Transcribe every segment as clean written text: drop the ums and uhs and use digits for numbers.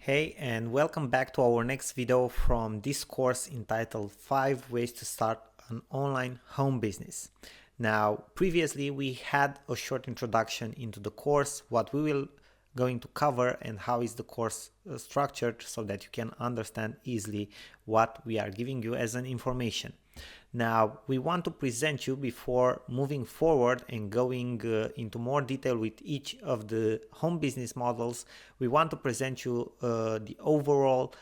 Hey, and welcome back to our next video from this course entitled 5 Ways to Start an Online Home Business. Now, previously we had a short introduction into the course, what we will going to cover and how is the course structured so that you can understand easily what we are giving you as an information. Now, we want to present you before moving forward and going into more detail with each of the home business models. We want to present you the overall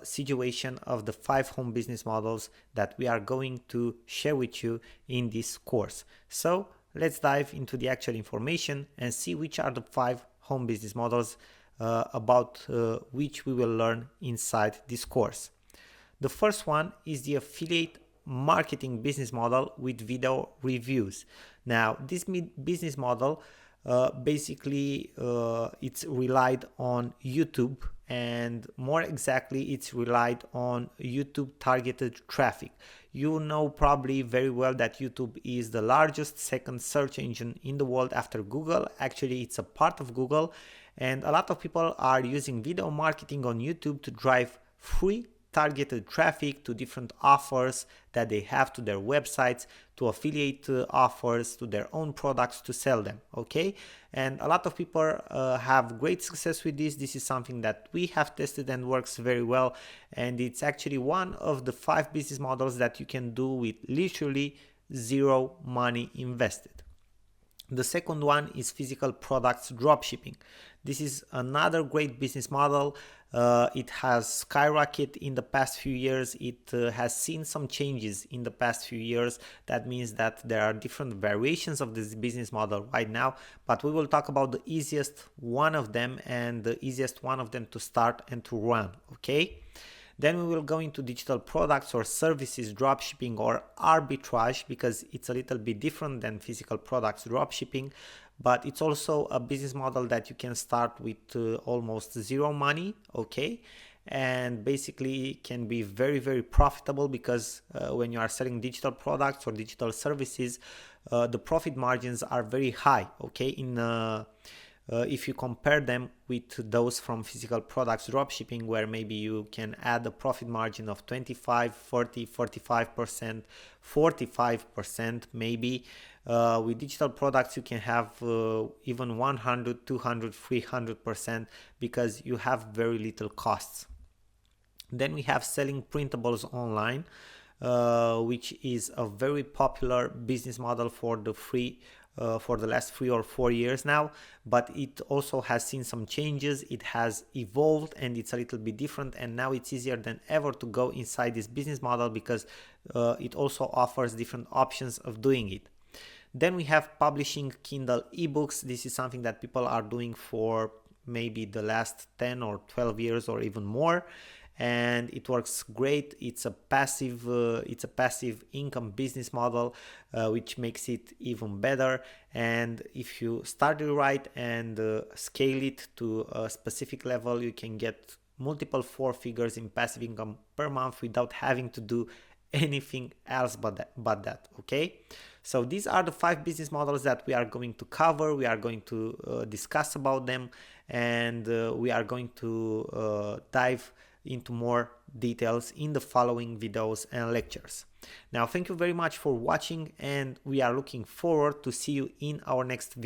situation of the 5 home business models that we are going to share with you in this course. So let's dive into the actual information and see which are the 5 home business models about which we will learn inside this course. The first one is the affiliate marketing business model with video reviews. Now, this business model basically it's relied on YouTube, and more exactly it's relied on YouTube targeted traffic. You know probably very well that YouTube is the largest second search engine in the world after Google. Actually, it's a part of Google, and a lot of people are using video marketing on YouTube to drive free targeted traffic to different offers that they have to their websites, to affiliate offers to their own products to sell them. Okay, and a lot of people have great success with this. This is something that we have tested and works very well, and it's actually one of the 5 business models that you can do with literally zero money invested. The second one is physical products dropshipping. This is another great business model. It has skyrocketed in the past few years. It has seen some changes in the past few years. That means that there are different variations of this business model right now, but we will talk about the easiest one of them and the easiest one of them to start and to run. Okay. Then we will go into digital products or services dropshipping or arbitrage, because it's a little bit different than physical products dropshipping, but it's also a business model that you can start with almost zero money, okay? And basically can be very, very profitable, because when you are selling digital products or digital services, the profit margins are very high, okay? If you compare them with those from physical products dropshipping, where maybe you can add a profit margin of 25, 40, 45%, 45% maybe. With digital products, you can have even 100, 200, 300%, because you have very little costs. Then we have selling printables online, which is a very popular business model for the last 3 or 4 years now, but it also has seen some changes. It has evolved and it's a little bit different, and now it's easier than ever to go inside this business model, because it also offers different options of doing it. Then we have publishing Kindle eBooks. This is something that people are doing for maybe the last 10 or 12 years or even more, and it works great. It's a passive income business model, which makes it even better. And if you start it right and scale it to a specific level, you can get multiple 4 figures in passive income per month without having to do anything else but that. Okay, so these are the 5 business models that we are going to cover. We are going to discuss about them, and we are going to dive into more details in the following videos and lectures. Now, thank you very much for watching, and we are looking forward to see you in our next video.